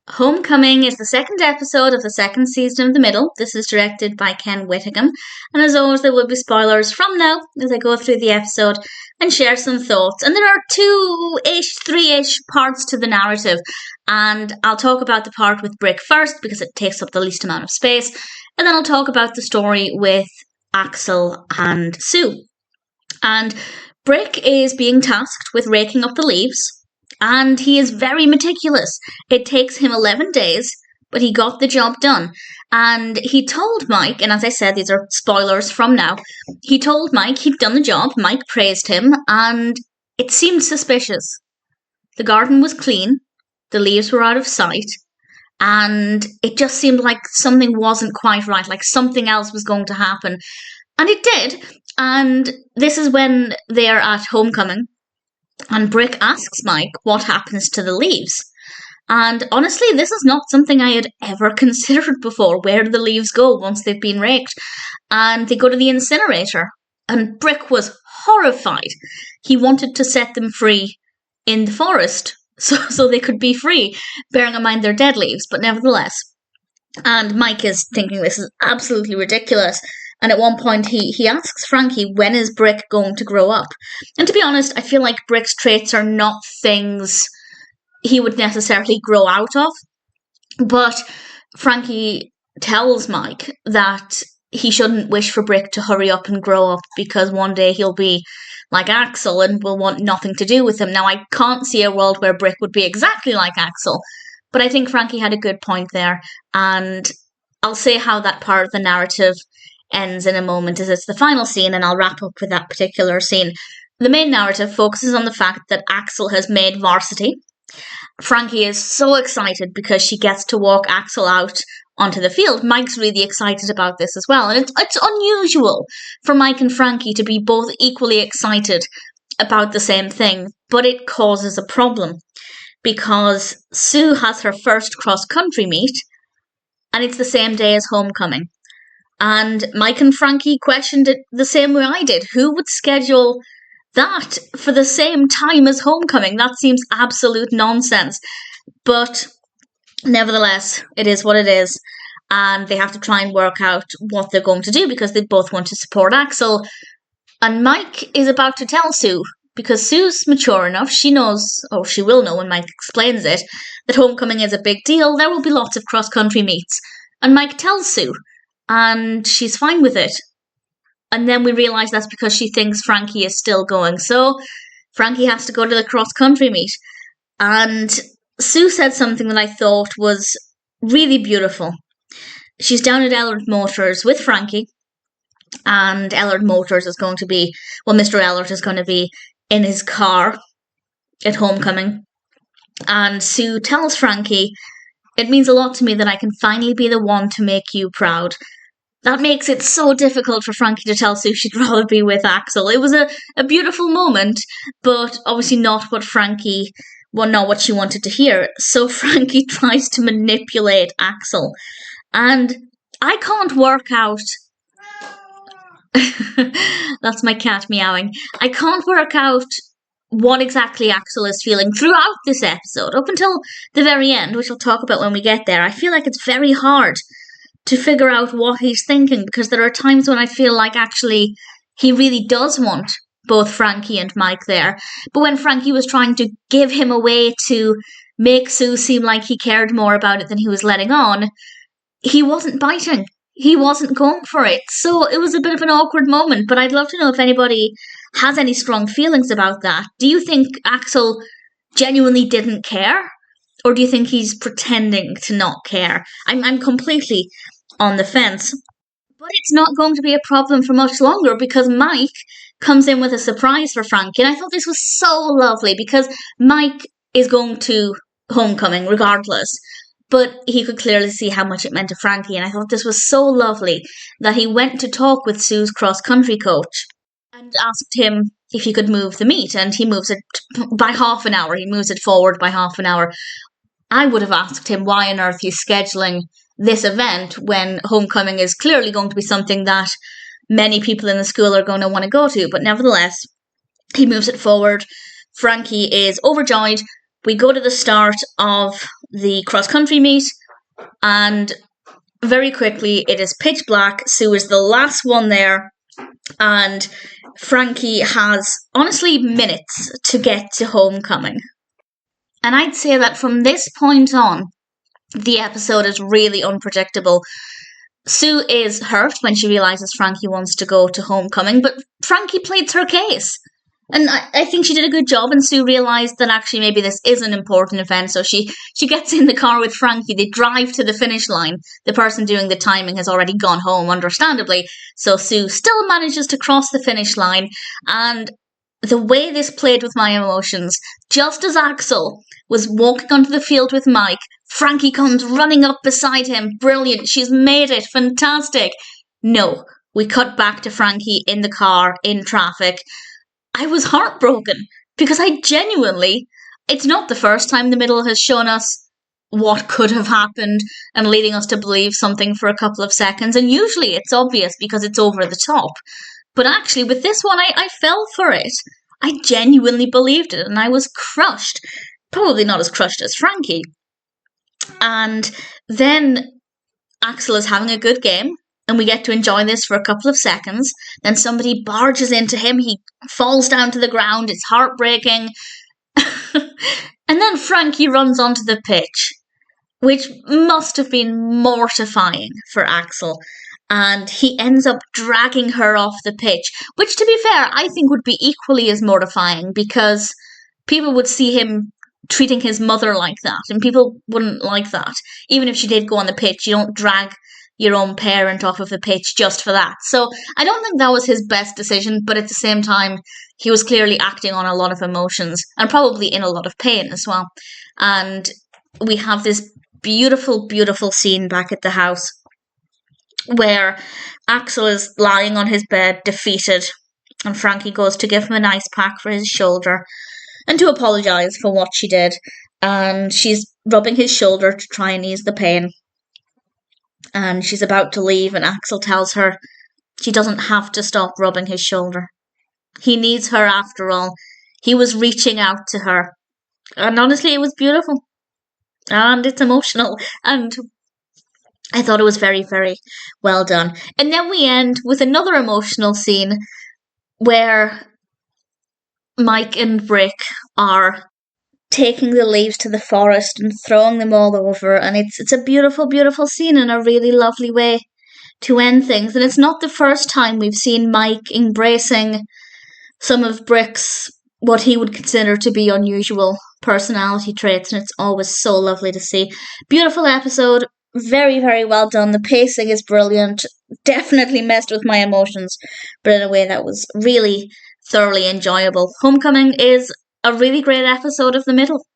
Homecoming is the second episode of the second season of The Middle. This is directed by Ken Whittingham, and as always there will be spoilers from now as I go through the episode and share some thoughts. And there are three-ish parts to the narrative, and I'll talk about the part with Brick first because it takes up the least amount of space, and then I'll talk about the story with Axel and Sue. And Brick is being tasked with raking up the leaves, and he is very meticulous. It takes him 11 days, but he got the job done. And he told Mike, and as I said, these are spoilers from now, he told Mike he'd done the job. Mike praised him, and it seemed suspicious. The garden was clean, the leaves were out of sight, and it just seemed like something wasn't quite right, like something else was going to happen. And it did, and this is when they're at homecoming. And Brick asks Mike what happens to the leaves. And honestly, this is not something I had ever considered before. Where do the leaves go once they've been raked? And they go to the incinerator. And Brick was horrified. He wanted to set them free in the forest so they could be free, bearing in mind they're dead leaves, but nevertheless. And Mike is thinking this is absolutely ridiculous. And at one point, he asks Frankie, when is Brick going to grow up? And to be honest, I feel like Brick's traits are not things he would necessarily grow out of. But Frankie tells Mike that he shouldn't wish for Brick to hurry up and grow up because one day he'll be like Axel and will want nothing to do with him. Now, I can't see a world where Brick would be exactly like Axel, but I think Frankie had a good point there. And I'll say how that part of the narrative ends in a moment, as it's the final scene, and I'll wrap up with that particular scene. The main narrative focuses on the fact that Axel has made varsity. Frankie is so excited because she gets to walk Axel out onto the field. Mike's really excited about this as well, and it's unusual for Mike and Frankie to be both equally excited about the same thing, but it causes a problem because Sue has her first cross-country meet, and it's the same day as homecoming. And Mike and Frankie questioned it the same way I did. Who would schedule that for the same time as homecoming? That seems absolute nonsense. But nevertheless, it is what it is. And they have to try and work out what they're going to do because they both want to support Axel. And Mike is about to tell Sue, because Sue's mature enough, she knows, or she will know when Mike explains it, that homecoming is a big deal. There will be lots of cross-country meets. And Mike tells Sue, and she's fine with it. And then we realise that's because she thinks Frankie is still going. So Frankie has to go to the cross-country meet. And Sue said something that I thought was really beautiful. She's down at Ehlert Motors with Frankie. And Ehlert Motors is going to be, Mr. Ehlert is going to be in his car at homecoming. And Sue tells Frankie, it means a lot to me that I can finally be the one to make you proud. That makes it so difficult for Frankie to tell Sue she'd rather be with Axel. It was a beautiful moment, but obviously not what she wanted to hear. So Frankie tries to manipulate Axel. And I can't work out... That's my cat meowing. I can't work out what exactly Axel is feeling throughout this episode, up until the very end, which I'll talk about when we get there. I feel like it's very hard to figure out what he's thinking, because there are times when I feel like actually he really does want both Frankie and Mike there. But when Frankie was trying to give him away to make Sue seem like he cared more about it than he was letting on, he wasn't biting. He wasn't going for it. So it was a bit of an awkward moment, but I'd love to know if anybody has any strong feelings about that. Do you think Axel genuinely didn't care? Or do you think he's pretending to not care? I'm completely on the fence. But it's not going to be a problem for much longer because Mike comes in with a surprise for Frankie. And I thought this was so lovely because Mike is going to homecoming regardless. But he could clearly see how much it meant to Frankie. And I thought this was so lovely that he went to talk with Sue's cross-country coach and asked him if he could move the meet. And he moves it by half an hour. He moves it forward by half an hour. I would have asked him why on earth he's scheduling this event when homecoming is clearly going to be something that many people in the school are going to want to go to. But nevertheless, he moves it forward. Frankie is overjoyed, we go to the start of the cross-country meet, and very quickly it is pitch black. Sue is the last one there, and Frankie has, honestly, minutes to get to homecoming. And I'd say that from this point on, the episode is really unpredictable. Sue is hurt when she realises Frankie wants to go to homecoming, but Frankie pleads her case. And I think she did a good job, and Sue realised that actually maybe this is an important event, so she gets in the car with Frankie. They drive to the finish line. The person doing the timing has already gone home, understandably, so Sue still manages to cross the finish line, and the way this played with my emotions, just as Axel was walking onto the field with Mike, Frankie comes running up beside him. Brilliant, she's made it, fantastic. No, we cut back to Frankie in the car, in traffic. I was heartbroken because I genuinely, it's not the first time the middle has shown us what could have happened and leading us to believe something for a couple of seconds. And usually it's obvious because it's over the top. But actually with this one, I fell for it. I genuinely believed it and I was crushed. Probably not as crushed as Frankie. And then Axel is having a good game. And we get to enjoy this for a couple of seconds. Then somebody barges into him. He falls down to the ground. It's heartbreaking. And then Frankie runs onto the pitch, which must have been mortifying for Axel. And he ends up dragging her off the pitch, which, to be fair, I think would be equally as mortifying because people would see him treating his mother like that. And people wouldn't like that. Even if she did go on the pitch, you don't drag your own parent off of the pitch just for that. So I don't think that was his best decision, but at the same time, he was clearly acting on a lot of emotions and probably in a lot of pain as well. And we have this beautiful, beautiful scene back at the house where Axel is lying on his bed, defeated, and Frankie goes to give him an ice pack for his shoulder and to apologise for what she did. And she's rubbing his shoulder to try and ease the pain. And she's about to leave, and Axel tells her she doesn't have to stop rubbing his shoulder. He needs her after all. He was reaching out to her. And honestly, it was beautiful. And it's emotional. And I thought it was very, very well done. And then we end with another emotional scene where Mike and Brick are taking the leaves to the forest and throwing them all over, and it's a beautiful, beautiful scene and a really lovely way to end things. And it's not the first time we've seen Mike embracing some of Brick's, what he would consider to be unusual personality traits, and it's always so lovely to see. Beautiful episode, very, very well done. The pacing is brilliant, definitely messed with my emotions, but in a way that was really thoroughly enjoyable. Homecoming is a really great episode of The Middle.